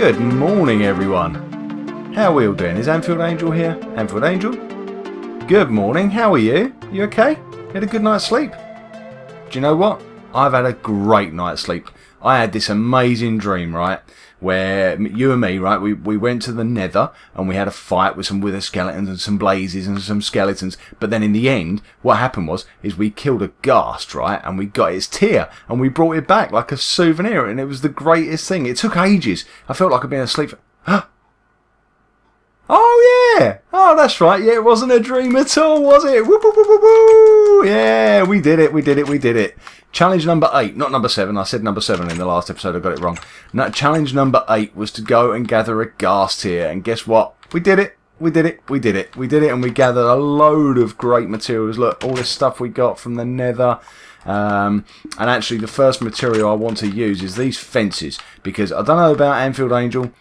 Good morning, everyone. How are we all doing? Is AnfieldAngel here? AnfieldAngel? Good morning. How are you? You okay? You had a good night's sleep? Do you know what? I've had a great night's sleep. I had this amazing dream, right? Where you and me, right, we went to the Nether and we had a fight with some wither skeletons and some blazes and some skeletons. But then in the end, what happened is we killed a ghast, right, and we got its tear and we brought it back like a souvenir, and it was the greatest thing. It took ages. I felt like I'd been asleep. Oh yeah! Oh, that's right. Yeah, it wasn't a dream at all, was it? Woo, woo, woo, woo, woo. Yeah, we did it. We did it. We did it. Challenge number 8, not number 7. I said number 7 in the last episode. I got it wrong. No, challenge number 8 was to go and gather a ghast here, and guess what? We did it. We did it. We did it. We did it, and we gathered a load of great materials. Look, all this stuff we got from the Nether. And actually, the first material I want to use is these fences, because I don't know about AnfieldAngel.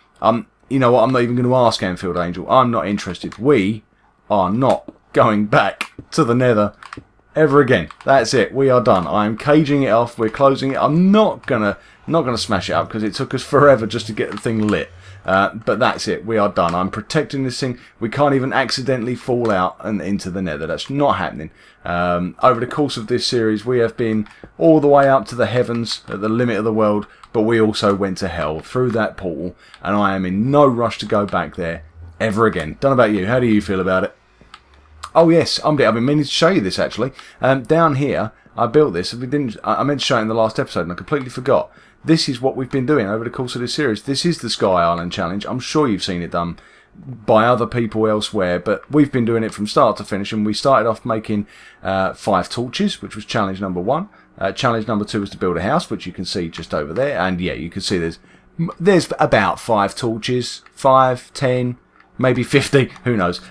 You know what? I'm not even going to ask AnfieldAngel. I'm not interested. We are not going back to the Nether ever again. That's it. We are done. I am caging it off. We're closing it. I'm not gonna smash it up because it took us forever just to get the thing lit. But that's it. We are done. I'm protecting this thing. We can't even accidentally fall out and into the Nether. That's not happening. Over the course of this series, we have been all the way up to the heavens at the limit of the world, but we also went to hell through that portal, and I am in no rush to go back there ever again. Don't know about you. How do you feel about it? Oh yes, I've been meaning to show you this actually. Down here, I built this. I meant to show it in the last episode, and I completely forgot. This is what we've been doing over the course of this series. This is the Sky Island Challenge. I'm sure you've seen it done by other people elsewhere, but we've been doing it from start to finish, and we started off making 5 torches, which was challenge number 1. Challenge number 2 was to build a house, which you can see just over there, and yeah, you can see there's about 5 torches, 5, 10, maybe 50, who knows.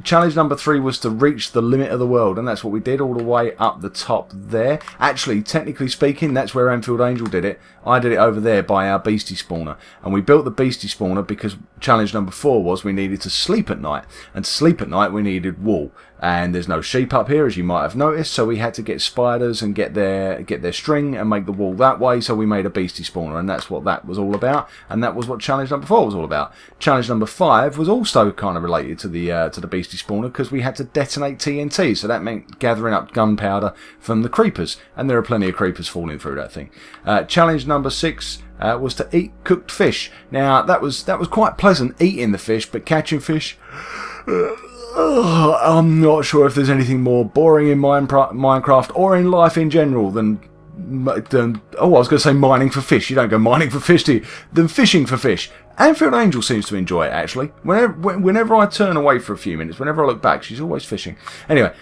Challenge number 3 was to reach the limit of the world, and that's what we did all the way up the top there. Actually, technically speaking, that's where AnfieldAngel did it. I did it over there by our beastie spawner, and we built the beastie spawner because challenge number 4 was we needed to sleep at night, and to sleep at night we needed wool, and there's no sheep up here, as you might have noticed, so we had to get spiders and get their string and make the wool that way. So we made a beastie spawner, and that's what that was all about, and that was what challenge number 4 was all about. Challenge number 5 was also kind of related to the beastie spawner, because we had to detonate TNT, so that meant gathering up gunpowder from the creepers, and there are plenty of creepers falling through that thing. Challenge number 6 was to eat cooked fish. Now that was quite pleasant eating the fish, but catching fish, I'm not sure if there's anything more boring in Minecraft or in life in general than I was going to say mining for fish. You don't go mining for fish, do you? Than fishing for fish. AnfieldAngel seems to enjoy it, actually. Whenever I turn away for a few minutes, whenever I look back, she's always fishing. Anyway,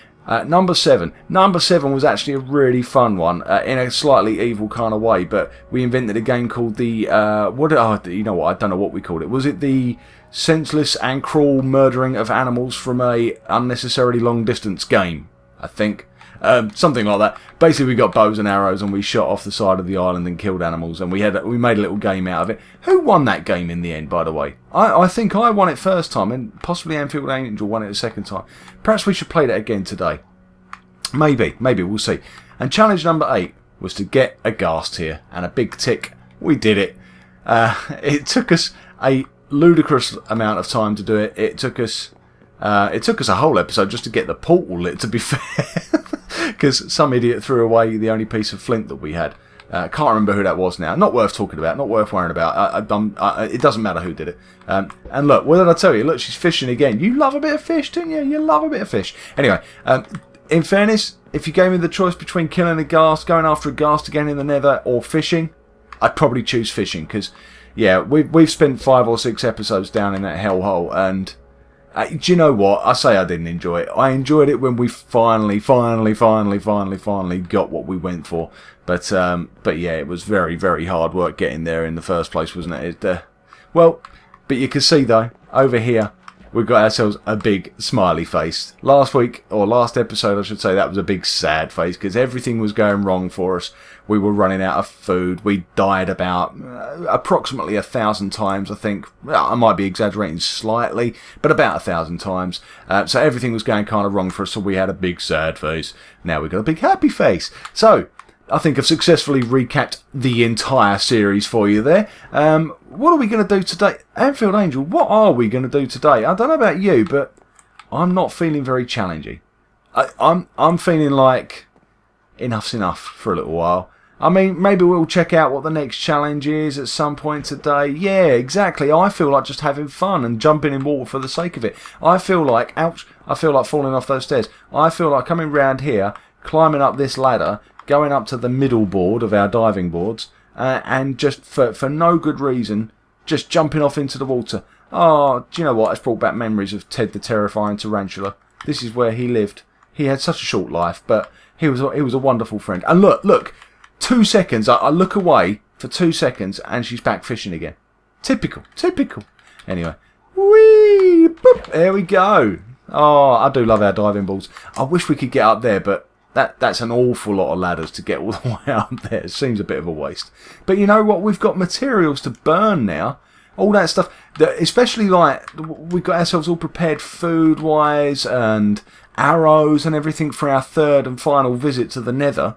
number 7. Number 7 was actually a really fun one, in a slightly evil kind of way, but we invented a game called the, you know what, I don't know what we called it. Was it the senseless and cruel murdering of animals from a unnecessarily long distance game, I think? Something like that. Basically, we got bows and arrows and we shot off the side of the island and killed animals, and we made a little game out of it. Who won that game in the end, by the way? I think I won it first time, and possibly AnfieldAngel won it the second time. Perhaps we should play that again today. Maybe, we'll see. And challenge number 8 was to get a ghast here, and a big tick. We did it. It took us a ludicrous amount of time to do it. It took us a whole episode just to get the portal lit, to be fair. Because some idiot threw away the only piece of flint that we had. Can't remember who that was now. Not worth talking about. Not worth worrying about. It doesn't matter who did it. And look, what did I tell you? Look, she's fishing again. You love a bit of fish, don't you? You love a bit of fish. Anyway, in fairness, if you gave me the choice between killing a ghast, going after a ghast again in the Nether, or fishing, I'd probably choose fishing. Because, yeah, we've spent 5 or 6 episodes down in that hellhole, and do you know what? I say I didn't enjoy it. I enjoyed it when we finally got what we went for. But yeah, it was very, very hard work getting there in the first place, wasn't it? Well, but you can see though, over here, we've got ourselves a big smiley face. Last week, or last episode I should say, that was a big sad face, because everything was going wrong for us. We were running out of food. We died about approximately 1,000 times, I think. I might be exaggerating slightly, but about 1,000 times. So everything was going kind of wrong for us, so we had a big sad face. Now we've got a big happy face. So I think I've successfully recapped the entire series for you there. What are we going to do today? AnfieldAngel, what are we going to do today? I don't know about you, but I'm not feeling very challenging. I'm feeling like enough's enough for a little while. I mean, maybe we'll check out what the next challenge is at some point today. Yeah, exactly. I feel like just having fun and jumping in water for the sake of it. I feel like, ouch, I feel like falling off those stairs. I feel like coming round here, climbing up this ladder, going up to the middle board of our diving boards, and just for no good reason, just jumping off into the water. Oh, do you know what? It's brought back memories of Ted the Terrifying Tarantula. This is where he lived. He had such a short life, but he was a wonderful friend. And look, 2 seconds. I look away for 2 seconds, and she's back fishing again. Typical. Anyway, whee, boop, there we go. Oh, I do love our diving boards. I wish we could get up there, but that's an awful lot of ladders to get all the way up there. It seems a bit of a waste. But you know what? We've got materials to burn now. All that stuff, especially like we've got ourselves all prepared food-wise and arrows and everything for our third and final visit to the Nether.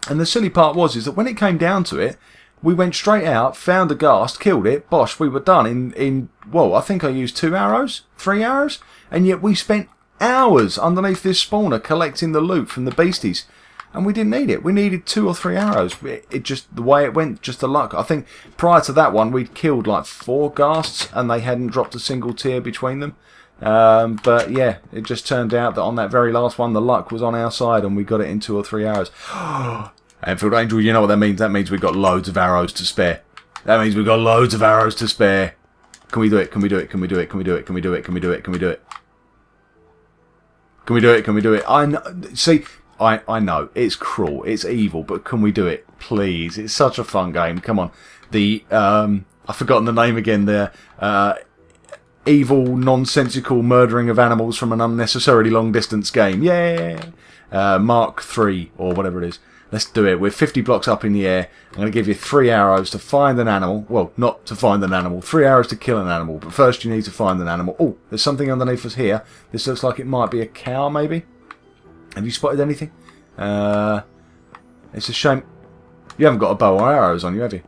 And the silly part is that when it came down to it, we went straight out, found a ghast, killed it, bosh, we were done in well, I think I used 2 arrows, 3 arrows, and yet we spent hours underneath this spawner collecting the loot from the beasties. And we didn't need it. We needed 2 or 3 arrows. It just, the way it went, just the luck. I think prior to that one, we'd killed like 4 ghasts and they hadn't dropped a single tear between them. But yeah, it just turned out that on that very last one, the luck was on our side and we got it in 2 or 3 arrows. AnfieldAngel, you know what that means? That means we've got loads of arrows to spare. That means we've got loads of arrows to spare. Can we do it? Can we do it? Can we do it? Can we do it? Can we do it? Can we do it? Can we do it? Can we do it? Can we do it? I know, see, I know, it's cruel, it's evil, but can we do it? Please, it's such a fun game. Come on. The, I've forgotten the name again there. Evil, nonsensical murdering of animals from an unnecessarily long distance game. Yeah! Mark 3, or whatever it is. Let's do it. We're 50 blocks up in the air. I'm going to give you 3 arrows to find an animal. Well, not to find an animal. 3 arrows to kill an animal. But first you need to find an animal. Oh, there's something underneath us here. This looks like it might be a cow, maybe? Have you spotted anything? It's a shame. You haven't got a bow or arrows on you, have you?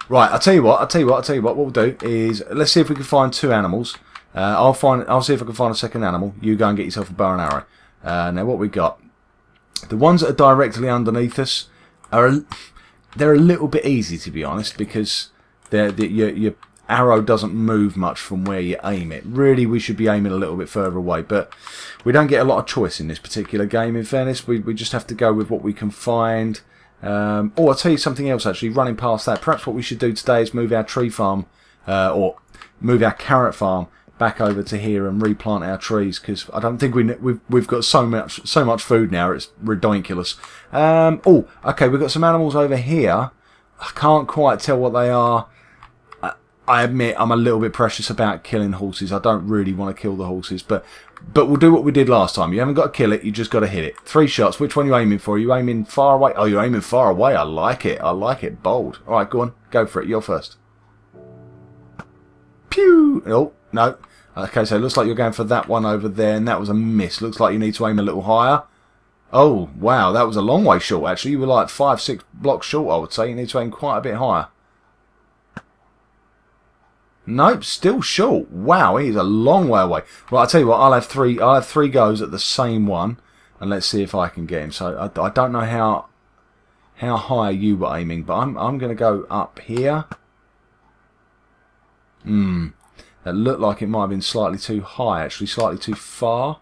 Right, I'll tell you what. What we'll do is, let's see if we can find 2 animals. I'll see if I can find a second animal. You go and get yourself a bow and arrow. Now what we got? The ones that are directly underneath us they're a little bit easy, to be honest, because your arrow doesn't move much from where you aim it. Really, we should be aiming a little bit further away, but we don't get a lot of choice in this particular game. In fairness, we just have to go with what we can find. Oh, I'll tell you something else. Actually, running past that, perhaps what we should do today is move our tree farm or move our carrot farm back over to here and replant our trees, because I don't think we've got so much food now. It's ridiculous. Oh, okay, we've got some animals over here. I can't quite tell what they are. I admit I'm a little bit precious about killing horses. I don't really want to kill the horses, but we'll do what we did last time. You haven't got to kill it, you just got to hit it. 3 shots. Which one are you aiming for? Are you aiming far away? Oh, you're aiming far away. I like it. I like it. Bold. All right, go on. Go for it. You're first. Pew! Oh, no. Okay, so it looks like you're going for that one over there, and that was a miss. Looks like you need to aim a little higher. Oh, wow, that was a long way short, actually. You were like 5-6 blocks short, I would say. You need to aim quite a bit higher. Nope, still short. Wow, he's a long way away. Right, I'll tell you what, I'll have three goes at the same one, and let's see if I can get him. So I don't know how high you were aiming, but I'm going to go up here. That looked like it might have been slightly too high, actually, slightly too far.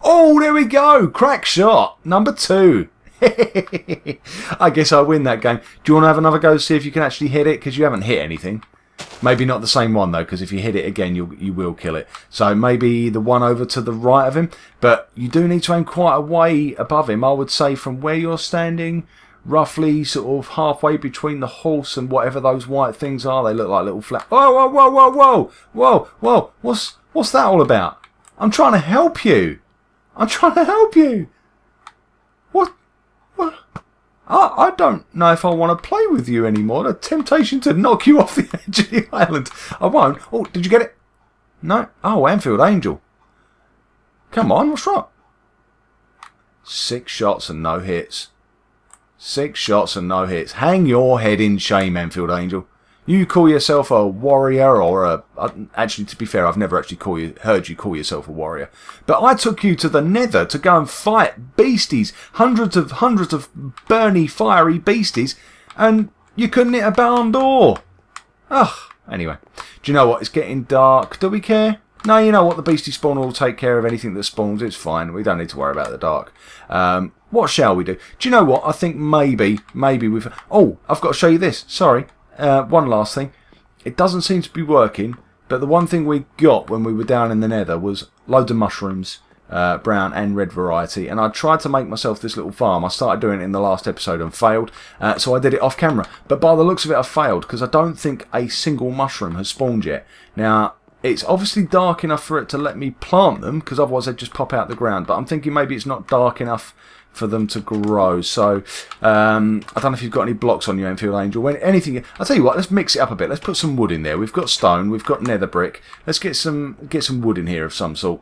Oh, there we go! Crack shot! Number 2. I guess I win that game. Do you want to have another go to see if you can actually hit it? Because you haven't hit anything. Maybe not the same one, though, because if you hit it again, you will kill it. So maybe the one over to the right of him. But you do need to aim quite a way above him. I would say from where you're standing, roughly sort of halfway between the horse and whatever those white things are. They look like little flat. Whoa, whoa, whoa, whoa, whoa, whoa, whoa! What's that all about? I'm trying to help you. I'm trying to help you. What? I don't know if I want to play with you anymore. The temptation to knock you off the edge of the island. I won't. Oh, did you get it? No. Oh, AnfieldAngel. Come on, what's wrong? 6 shots and no hits. 6 shots and no hits. Hang your head in shame, AnfieldAngel. You call yourself a warrior or a... Actually, to be fair, I've never actually heard you call yourself a warrior. But I took you to the Nether to go and fight beasties. Hundreds of burny, fiery beasties. And you couldn't hit a barn door. Ugh. Anyway. Do you know what? It's getting dark. Do we care? No, you know what? The beastie spawner will take care of anything that spawns. It's fine. We don't need to worry about the dark. What shall we do? Do you know what? I think maybe we've... Oh, I've got to show you this. Sorry. One last thing. It doesn't seem to be working, but the one thing we got when we were down in the Nether was loads of mushrooms, brown and red variety, and I tried to make myself this little farm. I started doing it in the last episode and failed, so I did it off camera. But by the looks of it, I failed, because I don't think a single mushroom has spawned yet. Now, it's obviously dark enough for it to let me plant them, because otherwise they'd just pop out the ground, but I'm thinking maybe it's not dark enough for them to grow. So I don't know if you've got any blocks on you, AnfieldAngel. When anything, I'll tell you what. Let's mix it up a bit. Let's put some wood in there. We've got stone. We've got nether brick. Let's get some wood in here of some sort.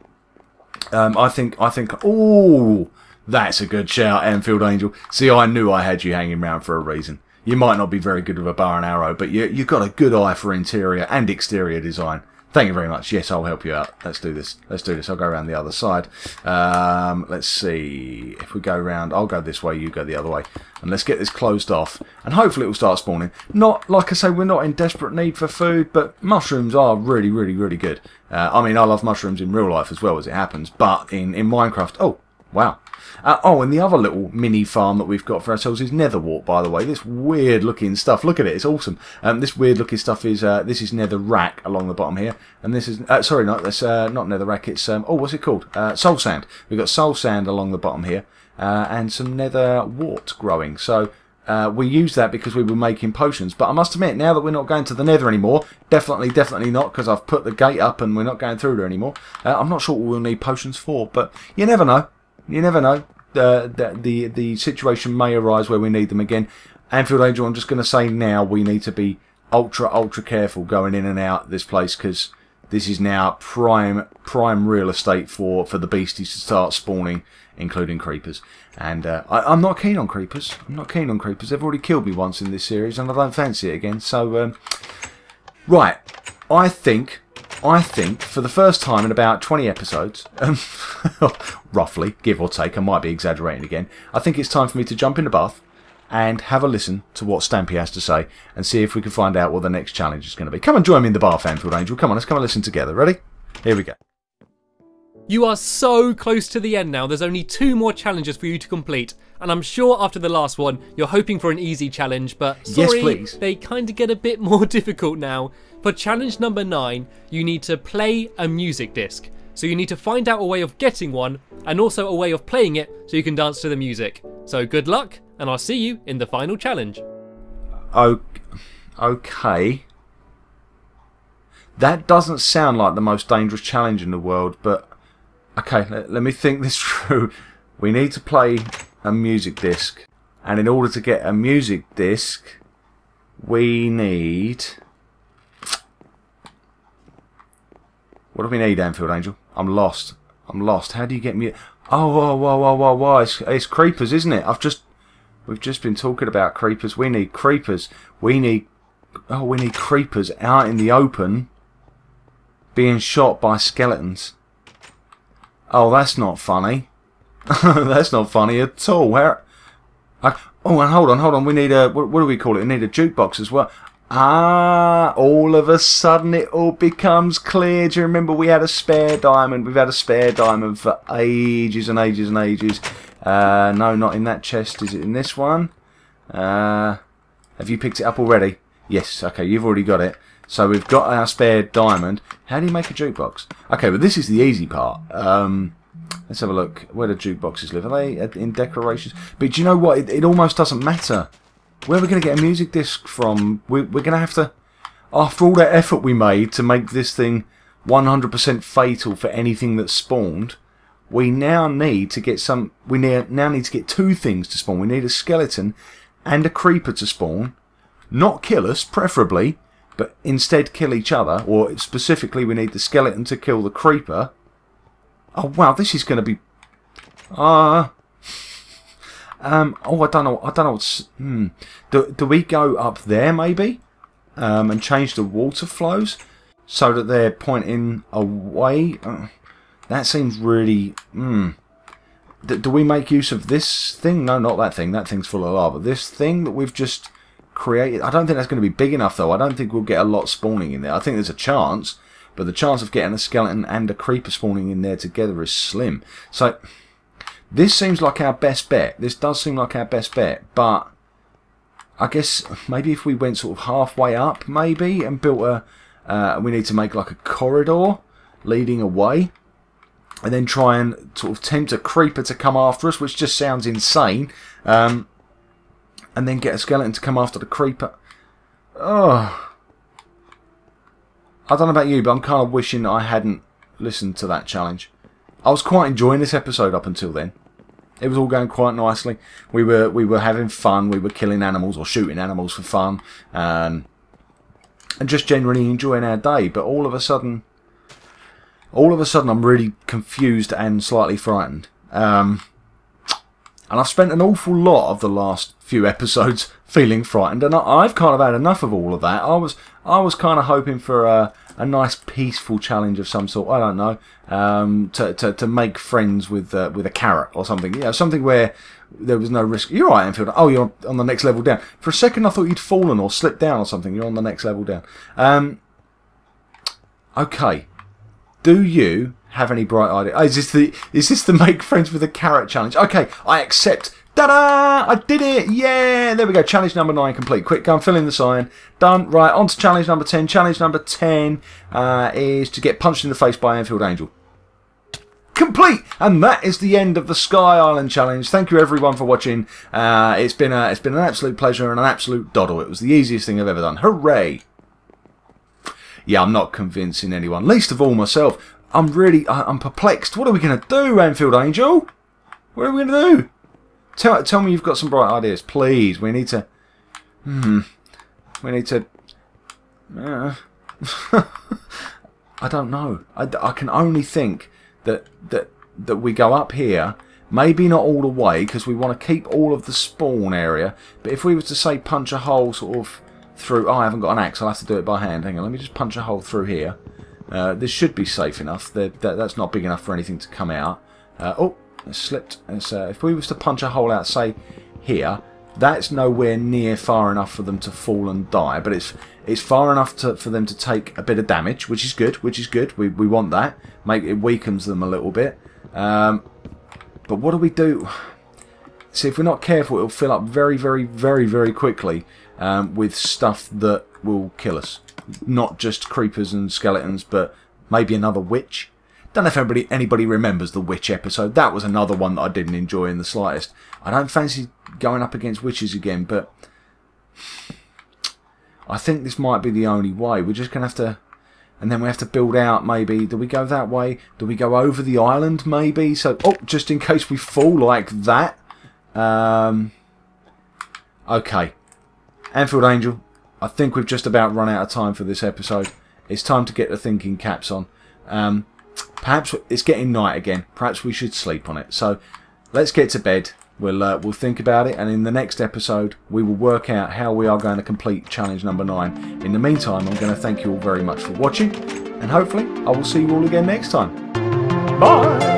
I think. Oh, that's a good shout, AnfieldAngel. See, I knew I had you hanging around for a reason. You might not be very good with a bow and arrow, but you've got a good eye for interior and exterior design. Thank you very much. Yes, I'll help you out. Let's do this. Let's do this. I'll go around the other side. Let's see. If we go around, I'll go this way, you go the other way. And let's get this closed off. And hopefully it will start spawning. Not, like I say, we're not in desperate need for food, but mushrooms are really, really, really good. I mean, I love mushrooms in real life as well, as it happens. But in Minecraft, oh, wow. Oh, and the other little mini farm that we've got for ourselves is nether wart, by the way. This weird looking stuff. Look at it. It's awesome. This weird looking stuff is, this is nether rack along the bottom here. And this is, sorry, no, that's not nether rack. It's, oh, what's it called? Soul sand. We've got soul sand along the bottom here. And some nether wart growing. So, we use that because we were making potions. But I must admit, now that we're not going to the nether anymore, definitely not, because I've put the gate up and we're not going through there anymore. I'm not sure what we'll need potions for, but you never know. You never know. The situation may arise where we need them again. AnfieldAngel, I'm just going to say now we need to be ultra careful going in and out this place, because this is now prime real estate for the beasties to start spawning, including creepers. And I'm not keen on creepers. I'm not keen on creepers. They've already killed me once in this series, and I don't fancy it again. So, right, I think for the first time in about 20 episodes, roughly, give or take, I might be exaggerating again, I think it's time for me to jump in the bath and have a listen to what Stampy has to say and see if we can find out what the next challenge is going to be. Come and join me in the bath, AnfieldAngel. Come on, let's come and listen together. Ready? Here we go. You are so close to the end now. There's only 2 more challenges for you to complete. And I'm sure after the last one, you're hoping for an easy challenge, but sorry, yes, please. They kind of get a bit more difficult now. For challenge number 9, you need to play a music disc. So you need to find out a way of getting one, and also a way of playing it so you can dance to the music. So good luck, and I'll see you in the final challenge. Okay. That doesn't sound like the most dangerous challenge in the world, but okay, let me think this through. We need to play a music disc, and in order to get a music disc, we need... What do we need, AnfieldAngel? I'm lost. How do you get me? Oh, it's creepers, isn't it? We've just been talking about creepers. We need creepers. We need creepers out in the open, being shot by skeletons. Oh, that's not funny. That's not funny at all. Oh, and hold on. We need a, what do we call it? We need a jukebox as well. Ah, all of a sudden it all becomes clear. Do you remember we had a spare diamond? We've had a spare diamond for ages and ages and ages. No, not in that chest. Is it in this one? Have you picked it up already? Yes, okay, you've already got it. So we've got our spare diamond. How do you make a jukebox? Okay, but this is the easy part. Let's have a look. Where do jukeboxes live? Are they in decorations? But do you know what? It almost doesn't matter. Where are we going to get a music disc from? We're going to have to... After all that effort we made to make this thing 100% fatal for anything that's spawned, we now need to get some... We now need to get 2 things to spawn. We need a skeleton and a creeper to spawn. Not kill us, preferably, but instead kill each other. Or specifically, we need the skeleton to kill the creeper. Oh, wow, this is going to be... Oh, I don't know. Do we go up there maybe, and change the water flows so that they're pointing away? That seems really. Do we make use of this thing? No, not that thing. That thing's full of lava. This thing that we've just created. I don't think that's going to be big enough, though. I don't think we'll get a lot spawning in there. I think there's a chance, but the chance of getting a skeleton and a creeper spawning in there together is slim. So. This seems like our best bet. This does seem like our best bet, but I guess maybe if we went sort of halfway up, maybe, and built we need to make like a corridor leading away, and then try and sort of tempt a creeper to come after us, which just sounds insane, and then get a skeleton to come after the creeper. Oh, I don't know about you, but I'm kind of wishing I hadn't listened to that challenge. I was quite enjoying this episode up until then. It was all going quite nicely. We were having fun. We were killing animals or shooting animals for fun, and just generally enjoying our day. But all of a sudden, I'm really confused and slightly frightened. And I've spent an awful lot of the last few episodes feeling frightened, and I've kind of had enough of all of that. I was kind of hoping for a nice peaceful challenge of some sort. I don't know, to make friends with a carrot or something. Yeah, something where there was no risk. You're right, Anfield. Oh, you're on the next level down. For a second, I thought you'd fallen or slipped down or something. You're on the next level down. Okay. Do you have any bright ideas? Is this the make friends with a carrot challenge? Okay, I accept. Ta-da! I did it! Yeah! There we go. Challenge number 9 complete. Quick, go and fill in the sign. Done. Right, on to challenge number 10. Challenge number 10 is to get punched in the face by AnfieldAngel. Complete! And that is the end of the Sky Island challenge. Thank you everyone for watching. It's been an absolute pleasure and an absolute doddle. It was the easiest thing I've ever done. Hooray! Yeah, I'm not convincing anyone. Least of all myself. I'm perplexed. What are we going to do, AnfieldAngel? What are we going to do? Tell me you've got some bright ideas, please. We need to. We need to. I don't know. I can only think that we go up here. Maybe not all the way because we want to keep all of the spawn area. But if we were to say punch a hole sort of through. Oh, I haven't got an axe. I'll have to do it by hand. Hang on. Let me just punch a hole through here. This should be safe enough. That's not big enough for anything to come out. Oh. It slipped. If we was to punch a hole out, say here, that's nowhere near far enough for them to fall and die. But it's far enough for them to take a bit of damage, which is good. We want that. It weakens them a little bit. But what do we do? See, if we're not careful, it'll fill up very, very, very, very quickly with stuff that will kill us. Not just creepers and skeletons, but maybe another witch. Don't know if anybody remembers the witch episode. That was another one that I didn't enjoy in the slightest. I don't fancy going up against witches again, but I think this might be the only way. We're just going to have to. And then we have to build out, maybe. Do we go that way? Do we go over the island, maybe? So, oh, just in case we fall like that. Okay. AnfieldAngel, I think we've just about run out of time for this episode. It's time to get the thinking caps on. Perhaps it's getting night again. Perhaps we should sleep on it. So let's get to bed. We'll think about it, and in the next episode we will work out how we are going to complete challenge number 9. In the meantime, I'm going to thank you all very much for watching, and hopefully I will see you all again next time. Bye!